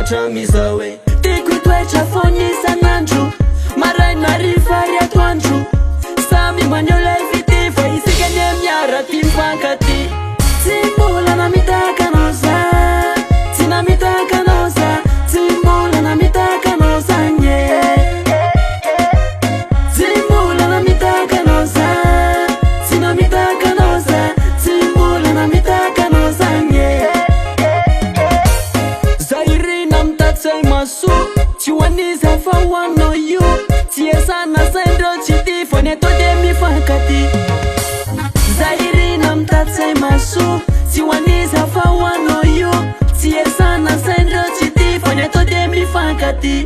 Mizawe Tikutwecha foni sananju Marai narifari atuanju Sami manyola ifitifa Isikanye mnyara timpakati Timbula na mitaka noza Tina mitaka noza Timbula na mitaka noza nye Timbula na mitaka noza Tina mitaka noza Timbula na mitaka noza nye Say masu chiwaniza fa wano you tiesa na sendo chiti fone to de mi fakati Zairi namtat say masu chiwaniza fa wano you tiesa na sendo chiti fone to de mi fakati